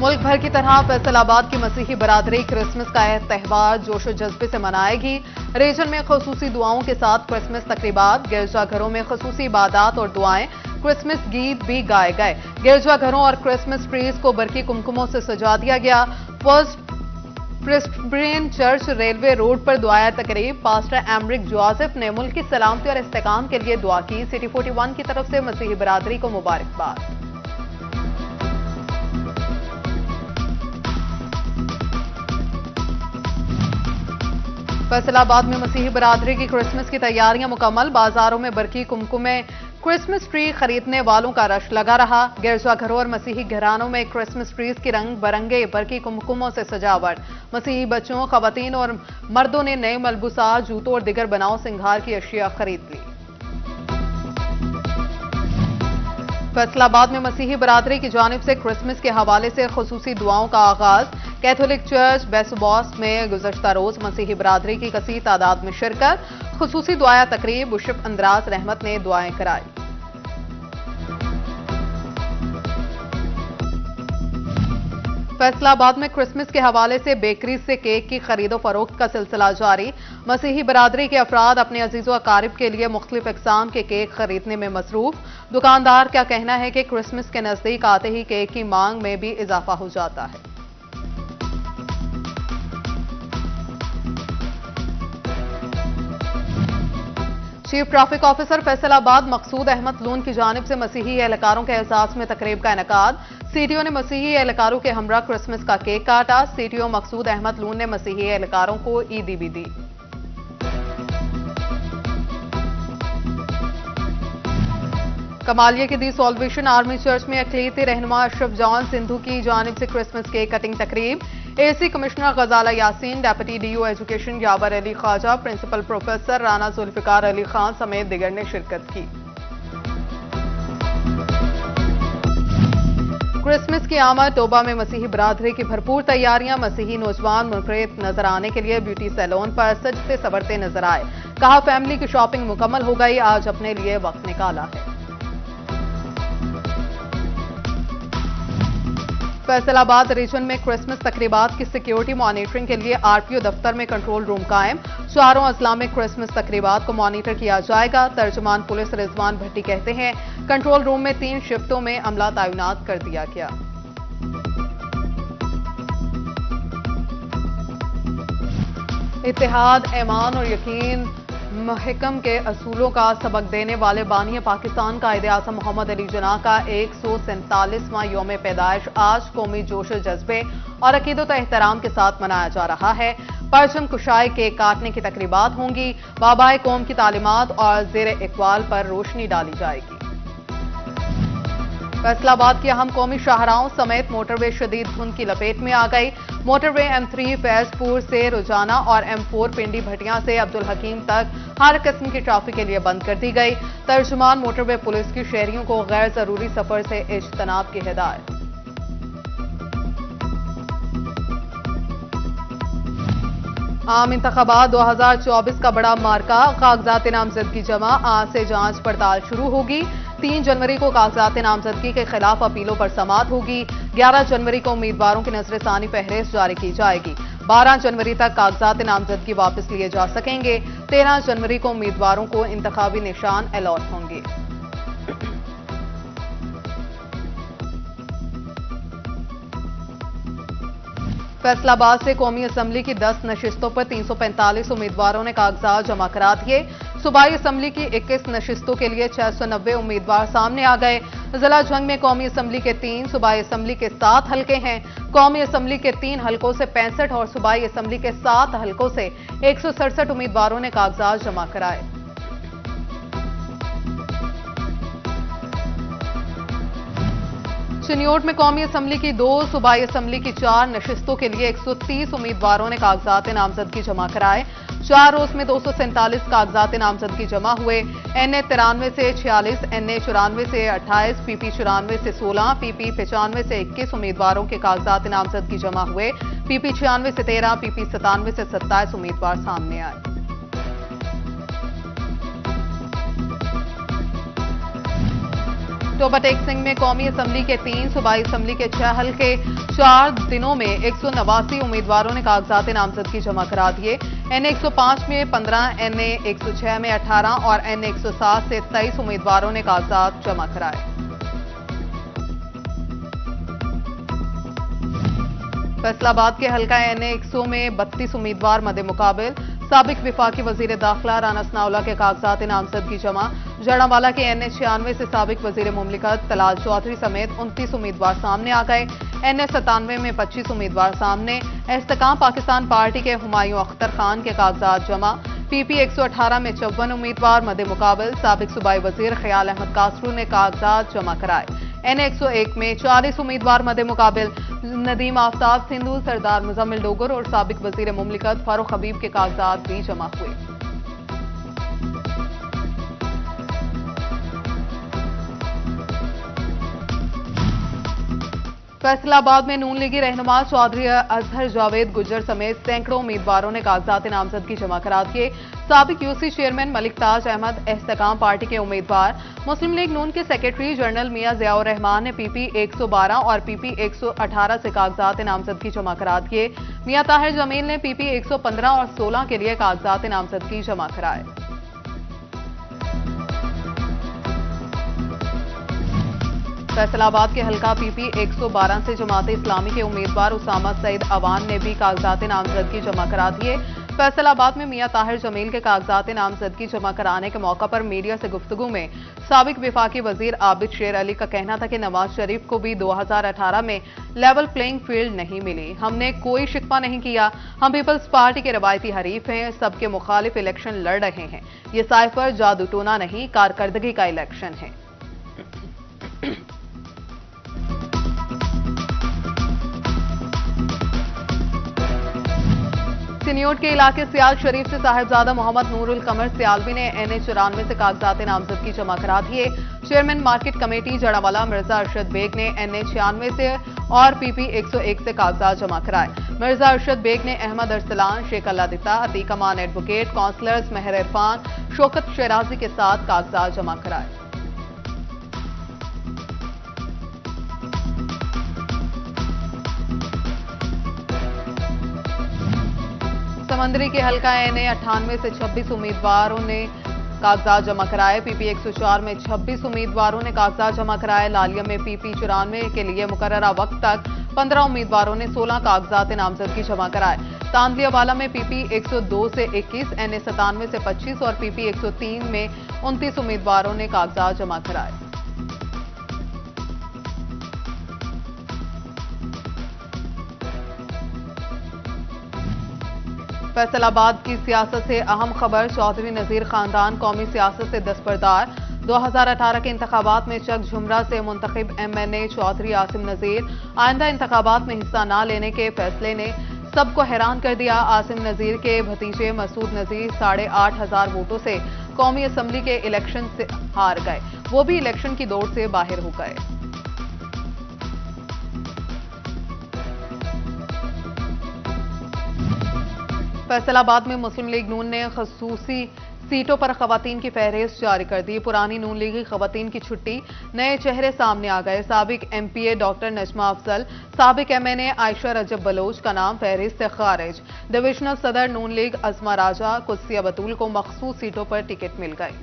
मुल्क भर की तरह फैसलाबाद की मसीही बरादरी क्रिसमस का त्यौहार जोश जज्बे से मनाएगी। रीजन में खुसूसी दुआओं के साथ क्रिसमस तकरीबात, गिरजाघरों में खुसूसी इबादत और दुआएं, क्रिसमस गीत भी गाए गए। गिरजाघरों और क्रिसमस ट्रीज को बरकी कुमकुमों से सजा दिया गया। First Presbyterian church railway road पर दुआया तकरीब, पास्टर एमरिक जोसेफ ने मुल्क की सलामती और इस्तेकाम के लिए दुआ की। सिटी 41 की तरफ से मसीही बरादरी को मुबारकबाद। फैसलाबाद में मसीही बरादरी की क्रिसमस की तैयारियां मुकम्मल। बाजारों में बरकी कुमकुमें क्रिसमस ट्री खरीदने वालों का रश लगा रहा। गिरजाघरों और मसीही घरानों में क्रिसमस ट्रीज की रंग बरंगे बरकी कुमकुमों से सजावट। मसीही बच्चों, खवातीन और मर्दों ने नए मलबूसात, जूतों और दिगर बनाओ सिंगार की अशिया खरीद ली। फैसलाबाद में मसीही बरादरी की जानिब से क्रिसमस के हवाले से खुसूसी दुआओं का आगाज। कैथोलिक चर्च बेसबॉस में गुज़श्ता रोज मसीही बरादरी की कसीर तादाद में शिरकत। खुसूसी दुआया तकरीब, बिशप अंद्रास रहमत ने दुआएं कराई। फैसलाबाद में क्रिसमस के हवाले से बेकरी से केक की खरीदो फरोख्त का सिलसिला जारी। मसीही बरादरी के अफराद अपने अजीजो अकारिब के लिए मुख्तलिफ इकसाम के केक खरीदने में मसरूफ। दुकानदार का कहना है कि क्रिसमस के नजदीक आते ही केक की मांग में भी इजाफा हो जाता है। चीफ ट्रैफिक ऑफिसर फैसलाबाद मकसूद अहमद लून की जानिब से मसीही एहलकारों के एहसास में तकरीब का इनेकाद। सीटीओ ने मसीही एहलकारों के हमरा क्रिसमस का केक काटा। सीटीओ मकसूद अहमद लून ने मसीही एहलकारों को ईदी भी दी। कमालिया की दी सॉल्वेशन आर्मी चर्च में अकलीती रहनुमा अशरफ जॉन सिंधु की जानिब से क्रिसमस केक कटिंग तकरीब। AC commissioner Ghazala Yasin, deputy DO education Yawar Ali Khawaja, principal professor Rana Zulfiqar Ali Khan समेत दिगर ने शिरकत की। क्रिसमस की आमद, टोबा में मसीही बरादरी की भरपूर तैयारियां। मसीही नौजवान मुनफरिद नजर आने के लिए ब्यूटी सैलून पर सजते संवरते नजर आए। कहा फैमिली की शॉपिंग मुकम्मल हो गई, आज अपने लिए वक्त निकाला है। फैसलाबाद रीजन में क्रिसमस तकरीबात की सिक्योरिटी मॉनिटरिंग के लिए आरपीओ दफ्तर में कंट्रोल रूम कायम। चारों अजला में क्रिसमस तकरीबात को मॉनिटर किया जाएगा। तर्जुमान पुलिस रिजवान भट्टी कहते हैं कंट्रोल रूम में 3 शिफ्टों में अमला तैनात कर दिया गया। इत्तेहाद, ईमान और यकीन महकम के असूलों का सबक देने वाले बानी पाकिस्तान कायदे आज़म मोहम्मद अली जिन्ना का 147वां यौम पैदाइश आज कौमी जोश जज्बे और अकीदत एहतराम के साथ मनाया जा रहा है। परचम कुशाई केक काटने की तकरीबात होंगी। बाबाए कौम की तालीमात और ज़ेर इकबाल पर रोशनी डाली जाएगी। फैसलाबाद की अहम कौमी शाहराहों समेत मोटरवे शदीद धुंध की लपेट में आ गई। मोटरवे M3 फैजपुर से रुजाना और M4 पिंडी भटिया से अब्दुल हकीम तक हर किस्म की ट्रैफिक के लिए बंद कर दी गई। तर्जुमान मोटरवे पुलिस की शहरियों को गैर जरूरी सफर से इज्तनाब की हिदायत। आम इंतखाबात 2024 का बड़ा मार्का, कागजात नामजदगी जमा, आज से जांच पड़ताल शुरू होगी। 3 जनवरी को कागजात नामजदगी के खिलाफ अपीलों पर समाअत होगी। 11 जनवरी को उम्मीदवारों की नजरसानी फहरिस्त जारी की जाएगी। 12 जनवरी तक कागजात नामजदगी वापस लिए जा सकेंगे। 13 जनवरी को उम्मीदवारों को इंतखाबी निशान अलॉट होंगे। फैसलाबाद से कौमी असम्बली की 10 नशिस्तों पर 345 उम्मीदवारों ने कागजात जमा करा दिए। सूबाई असम्बली की 21 नशिस्तों के लिए 690 उम्मीदवार सामने आ गए। जिला जंग में कौमी असम्बली के 3, सूबाई असम्बली के 7 हलके हैं। कौमी असम्बली के 3 हलकों से 65 और सूबाई असम्बली के 7 हलकों से 167 उम्मीदवारों ने कागजात जमा कराए। चिन्योट में कौमी असम्बली की 2, सूबाई असम्बली की 4 नशिस्तों के लिए 130 उम्मीदवारों ने कागजात नामजदगी जमा कराए। 4 रोज में 247 कागजात नामजदगी जमा हुए। NA 93 से 46, NA 94 से 28, PP 94 से 16, PP 95 से 21 उम्मीदवारों के कागजात नामजदगी जमा हुए। PP 96 से 13, PP 97 से 27 उम्मीदवार सामने आए। टोबा टेक-सिंह में कौमी असेंबली के 3, सूबाई असेंबली के 6 हल्के 4 दिनों में 189 उम्मीदवारों ने कागजात नामजदगी जमा करा दिए। NA 105 में 15, NA 106 में 18 और NA 107 से 23 उम्मीदवारों ने कागजात जमा कराए। फैसलाबाद के हल्का NA 100 में 32 उम्मीदवार मदे मुकाबिल। साबिक विफाकी वजीर दाखिला राना सनाउल्लाह के कागजात नामजदगी जमा। जड़ावाला के NA 96 से साबिक वजीर मुमलिकत तलाल चौधरी समेत 29 उम्मीदवार सामने आ गए। NA 97 में 25 उम्मीदवार सामने। इस्तेकाम पाकिस्तान पार्टी के हुमायूं अख्तर खान के कागजात जमा। PP 118 में 54 उम्मीदवार मदे मुकाबिल। साबिक सूबाई वजीर ख्याल अहमद कासरू ने कागजात जमा कराए। NA 101 में 40 उम्मीदवार मदे मुकाबिल। नदीम आफ्ताब, सिंधु, सरदार मुजम्मिल डोगर और साबिक वजीर मुमलिकत फारूक हबीब के कागजात भी जमा हुए। फैसलाबाद में नून लीगी रहनुमा चौधरी अजहर जावेद गुज्जर समेत सैकड़ों उम्मीदवारों ने कागजात नामजदगी जमा करा दिए। साबिक UC चेयरमैन मलिक ताज अहमद इस्तेकाम पार्टी के उम्मीदवार। मुस्लिम लीग नून के सेक्रेटरी जनरल मियां जियाउर रहमान ने PP 112 और PP 118 से कागजात नामजदगी जमा करा दिए। मियां ताहिर जमील ने PP 115 और 16 के लिए कागजात नामजदगी जमा कराए। फैसलाबाद के हल्का PP 112 से जमात इस्लामी के उम्मीदवार उसामा सईद अवान ने भी कागजात नामजदगी जमा करा दिए। फैसलाबाद में मियां ताहिर जमील के कागजात नामजदगी जमा कराने के मौका पर मीडिया से गुफ्तगू में साबिक विफाकी वजीर आबिद शेर अली का कहना था कि नवाज शरीफ को भी 2018 में लेवल प्लेइंग फील्ड नहीं मिली। हमने कोई शिकवा नहीं किया। हम पीपल्स पार्टी के रवायती हरीफ हैं, सबके मुखालिफ इलेक्शन लड़ रहे हैं। ये साइफर जादू टोना नहीं, कारकर्दगी का इलेक्शन है। सिनियोट के इलाके सियाल शरीफ से साहिबजादा मोहम्मद नूरुल कमर सियालवी ने NA 94 से कागजात नामजदगी जमा करा दिए। Chairman market committee Jaranwala Mirza Arshad Baig ने NA 96 से और PP 101 से कागजात जमा कराए। मिर्जा अरशद बेग ने अहमद अरसलान, शेख अल्लादिता, अतीक अमान एडवोकेट, काउंसलर्स मेहर इरफान, शौकत शेराजी के साथ कागजात जमा कराए। समंदरी के हल्का NA 98 से 26 उम्मीदवारों ने कागजात जमा कराए। PP 104 में 26 उम्मीदवारों ने कागजात जमा कराए। लालिया में PP 94 के लिए मुकर्ररा वक्त तक 15 उम्मीदवारों ने 16 कागजात नामजदगी जमा कराए। तांदलियावाला में PP 102 से 21, NA 97 से 25 और PP 103 में 29 उम्मीदवारों ने कागजात जमा कराए। फैसलाबाद की सियासत से अहम खबर। चौधरी नजीर खानदान कौमी सियासत से दस्तबरदार। 2018 के इंतखाबात में चक झुमरा से मुंतखब MNA चौधरी आसिम नजीर आइंदा इंतखाबात में हिस्सा न लेने के फैसले ने सबको हैरान कर दिया। आसिम नजीर के भतीजे मसूद नजीर 8,500 वोटों से कौमी असेंबली के इलेक्शन से हार गए। वो भी इलेक्शन की दौड़ से बाहर हो गए। फैसलाबाद में मुस्लिम लीग नून ने खसूसी सीटों पर खवातीन की फहरिस्त जारी कर दी। पुरानी नून लीगी खवातीन की छुट्टी, नए चेहरे सामने आ गए। साबिक MPA डॉक्टर नजमा अफजल, साबिक MNA आयशा रजब बलोच का नाम फहरिस्त से खारिज। डिविजनल सदर नून लीग अजमा राजा कुदसिया बतूल को मखसूस सीटों पर टिकट मिल गई।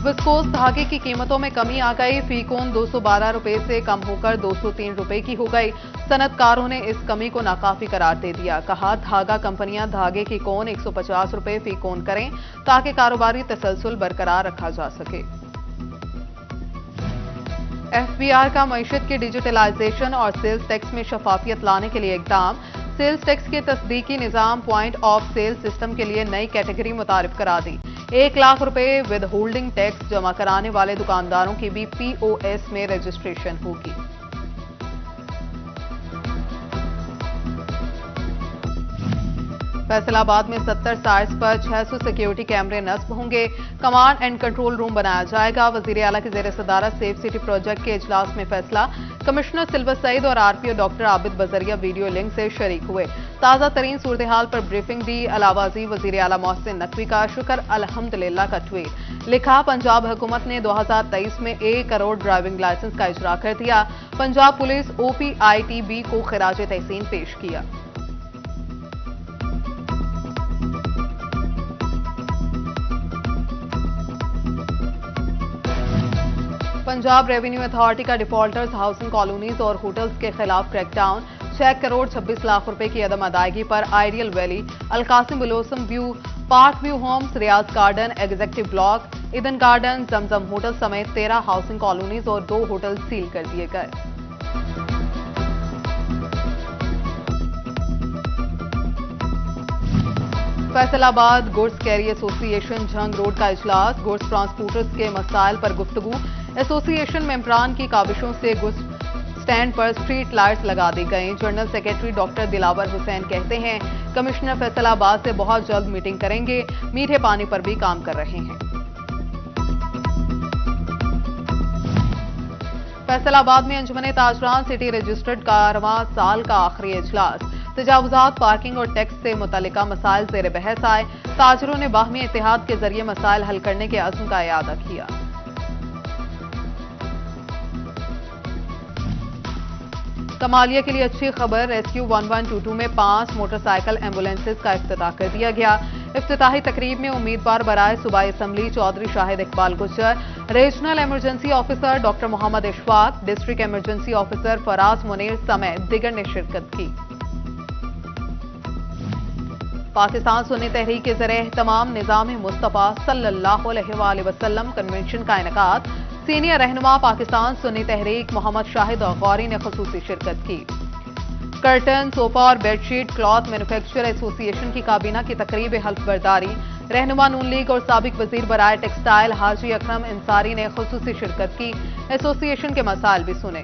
विस्कोस धागे की कीमतों में कमी आ गई। फी कोन 212 रुपए से कम होकर 203 रुपए की हो गई। सनतकारों ने इस कमी को नाकाफी करार दे दिया। कहा, धागा कंपनियां धागे की कोन 150 रुपए फी कोन करें ताकि कारोबारी तसलसल बरकरार रखा जा सके। FBR का मईशत के डिजिटलाइजेशन और सेल्स टैक्स में शफाफियत लाने के लिए इकदाम। सेल्स टैक्स के तस्दीकी निजाम पॉइंट ऑफ सेल सिस्टम के लिए नई कैटेगरी मुतारिफ करा दी। 1 लाख रुपए विद होल्डिंग टैक्स जमा कराने वाले दुकानदारों की भी POS में रजिस्ट्रेशन होगी। फैसलाबाद में 70 साइट्स पर 600 सिक्योरिटी कैमरे नस्ब होंगे। कमांड एंड कंट्रोल रूम बनाया जाएगा। वजीर आला की जेर सदारत सेफ सिटी प्रोजेक्ट के इजलास में फैसला। कमिश्नर सिल्वर सईद और आरपीओ डॉक्टर आबिद बजरिया वीडियो लिंक से शरीक हुए। ताजा तरीन सूरत हाल पर ब्रीफिंग दी। अलावाजी वजीर आला मोहसिन नकवी का शुक्र अल्हम्दुलिल्लाह का ट्वीट लिखा। पंजाब हुकूमत ने 2023 में 1 करोड़ ड्राइविंग लाइसेंस का इजरा कर दिया। पंजाब पुलिस OPITB को खिराज तहसीन पेश किया। पंजाब रेवेन्यू अथॉरिटी का डिफॉल्टर्स, हाउसिंग कॉलोनीज और होटल्स के खिलाफ क्रैकडाउन। 6 करोड़ 26 लाख रुपए की अदम अदायगी पर Ideal Valley, Alqasim Blossom View, Park View Homes, Riaz Garden, Executive Block, Eden Garden, Zamzam hotel समेत 13 हाउसिंग कॉलोनीज और 2 होटल सील कर दिए गए। Faisalabad goods carry association Jhang road का इजलास। गुड्स ट्रांसपोर्टर्स के मसाइल पर गुफ्तगू। एसोसिएशन मेंबरान की काविशों से गुड्स स्टैंड पर स्ट्रीट लाइट्स लगा दी गई। General secretary doctor Dilawar Hussain कहते हैं कमिश्नर फैसलाबाद से बहुत जल्द मीटिंग करेंगे। मीठे पानी पर भी काम कर रहे हैं। फैसलाबाद में अंजुमन ताजरान सिटी रजिस्टर्ड 11वां साल का आखिरी इजलास। तजावुजात, पार्किंग और टैक्स से मुतल्लिका मसाइल ज़ेर बहस आए। ताजरों ने बाहमी इत्तेहाद के जरिए मसाइल हल करने के अज़्म का इयादा किया। कमालिया के लिए अच्छी खबर। रेस्क्यू 1122 में 5 मोटरसाइकिल एम्बुलेंसेज का इफ्तिताह कर दिया गया। इफ्तिताही तकरीब में उम्मीदवार बराए सूबाई assembly Chaudhry Shahid Iqbal Gujjar, regional emergency officer doctor Muhammad Ishfaq, district emergency officer Faraz Munir समेत दिगर ने शिरकत की। पाकिस्तान सुन्नी तहरीक के ज़रिए तमाम निज़ाम मुस्तफ़ा सल्लल्लाहु अलैहि वसल्लम कन्वेंशन का इनेकाद। सीनियर रहनुमा पाकिस्तान सुन्नी तहरीक मोहम्मद शाहिद गौरी ने खुसूसी शिरकत की। कर्टन, सोफा और बेडशीट क्लॉथ मैन्युफैक्चर एसोसिएशन की काबीना की तकरीब हल्फ बर्दारी। रहनुमा नून लीग और साबिक वजीर बराए टेक्सटाइल हाजी अकरम इंसारी ने खुसूसी शिरकत की। एसोसिएशन के मसाइल भी सुने।